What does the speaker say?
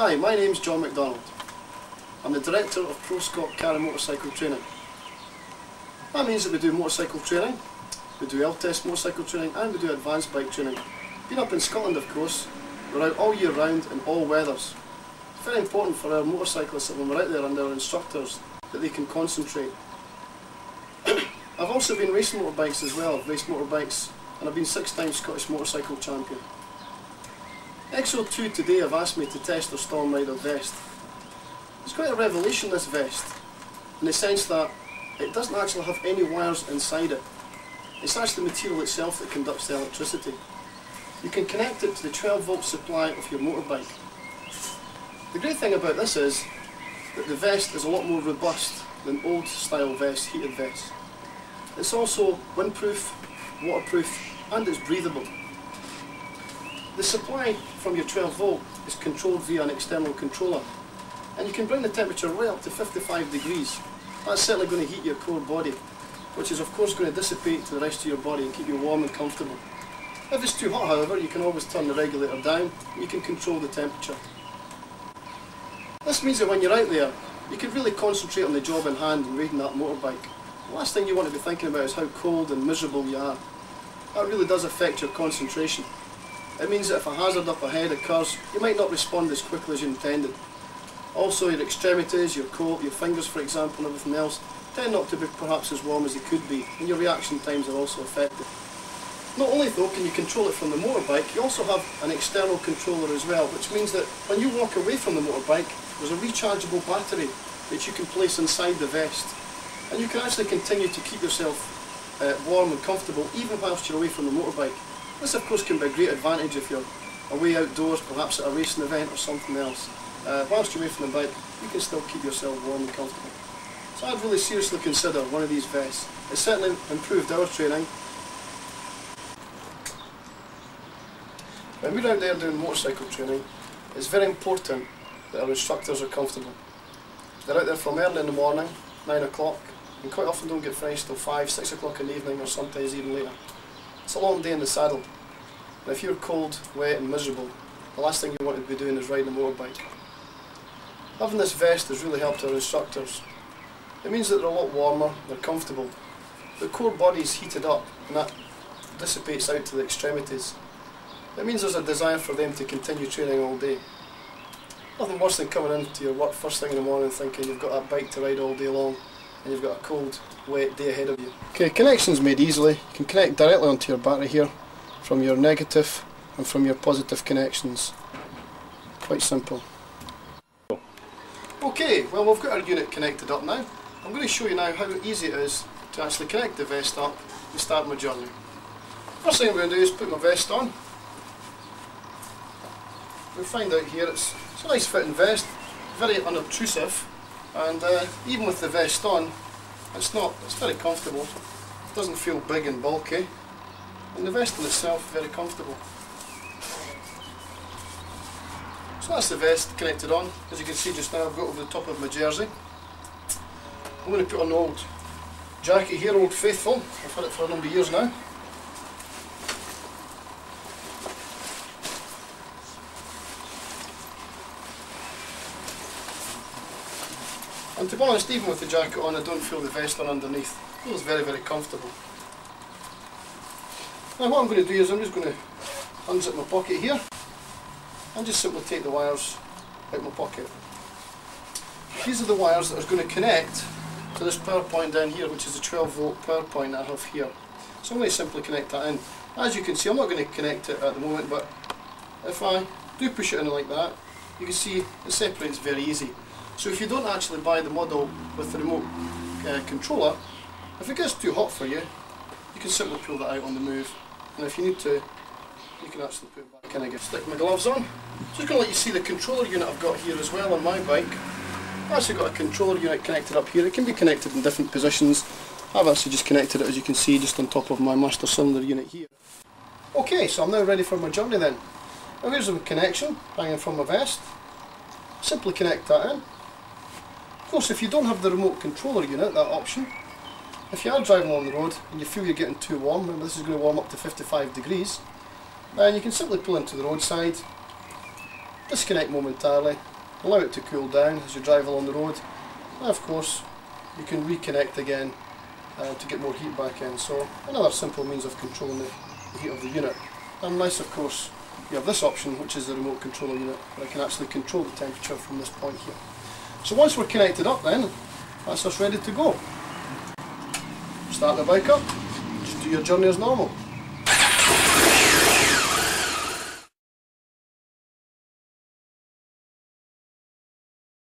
Hi, my name's John McDonald. I'm the Director of Pro Scott Car and Motorcycle Training. That means that we do motorcycle training, we do L-test motorcycle training and we do advanced bike training. Being up in Scotland of course, we're out all year round in all weathers. It's very important for our motorcyclists that when we're out there and our instructors that they can concentrate. I've also been racing motorbikes as well. I've raced motorbikes and I've been 6-time Scottish motorcycle champion. Exo2 today have asked me to test their Stormrider vest. It's quite a revelation, this vest, in the sense that it doesn't actually have any wires inside it. It's actually the material itself that conducts the electricity. You can connect it to the 12-volt supply of your motorbike. The great thing about this is that the vest is a lot more robust than old style vests, heated vests. It's also windproof, waterproof and it's breathable. The supply from your 12 volt is controlled via an external controller and you can bring the temperature right up to 55 degrees. That's certainly going to heat your core body, which is of course going to dissipate to the rest of your body and keep you warm and comfortable. If it's too hot however, you can always turn the regulator down and you can control the temperature. This means that when you're out there, you can really concentrate on the job in hand and riding that motorbike. The last thing you want to be thinking about is how cold and miserable you are. That really does affect your concentration. It means that if a hazard up ahead occurs, you might not respond as quickly as you intended. Also your extremities, your coat, your fingers for example and everything else tend not to be perhaps as warm as they could be and your reaction times are also affected. Not only though can you control it from the motorbike, you also have an external controller as well, which means that when you walk away from the motorbike there's a rechargeable battery that you can place inside the vest and you can actually continue to keep yourself warm and comfortable even whilst you're away from the motorbike. This of course can be a great advantage if you're away outdoors, perhaps at a racing event or something else. Whilst you're away from the bike, you can still keep yourself warm and comfortable. So I'd really seriously consider one of these vests. It's certainly improved our training. When we're out there doing motorcycle training, it's very important that our instructors are comfortable. They're out there from early in the morning, 9 o'clock, and quite often don't get finished till 5, 6 o'clock in the evening or sometimes even later. It's a long day in the saddle, and if you're cold, wet and miserable, the last thing you want to be doing is riding a motorbike. Having this vest has really helped our instructors. It means that they're a lot warmer, they're comfortable. The core body is heated up and that dissipates out to the extremities. It means there's a desire for them to continue training all day. Nothing worse than coming into your work first thing in the morning thinking you've got that bike to ride all day long and you've got a cold, wet day ahead of you. Okay, connection's made easily. You can connect directly onto your battery here from your negative and from your positive connections. Quite simple. Okay, well we've got our unit connected up now. I'm going to show you now how easy it is to actually connect the vest up and start my journey. First thing I'm going to do is put my vest on. You'll find out here it's a nice fitting vest, very unobtrusive, and even with the vest on, it's very comfortable. It doesn't feel big and bulky, and the vest in itself is very comfortable. So that's the vest connected on. As you can see just now I've got over the top of my jersey. I'm going to put on an old jacket here, Old Faithful. I've had it for a number of years now. And to be honest, even with the jacket on I don't feel the vest on underneath. It feels very, very comfortable. Now what I'm going to do is I'm just going to unzip my pocket here and just simply take the wires out of my pocket. These are the wires that are going to connect to this power point down here, which is the 12 volt power point that I have here. So I'm going to simply connect that in. As you can see, I'm not going to connect it at the moment, but if I do push it in like that, you can see it separates very easy. So if you don't actually buy the model with the remote controller, if it gets too hot for you, you can simply pull that out on the move. And if you need to, you can actually put it back in again. Stick my gloves on. Just going to let you see the controller unit I've got here as well on my bike. I've actually got a controller unit connected up here. It can be connected in different positions. I've actually just connected it, as you can see, just on top of my master cylinder unit here. Okay, so I'm now ready for my journey then. Now here's the connection hanging from my vest. Simply connect that in. Of course, if you don't have the remote controller unit, that option, if you are driving along the road and you feel you're getting too warm, and this is going to warm up to 55 degrees, then you can simply pull into the roadside, disconnect momentarily, allow it to cool down as you drive along the road, and of course you can reconnect again to get more heat back in. So another simple means of controlling the heat of the unit. And nice, of course, you have this option, which is the remote controller unit, where I can actually control the temperature from this point here. So once we're connected up then, that's us ready to go. Start the bike up, just do your journey as normal.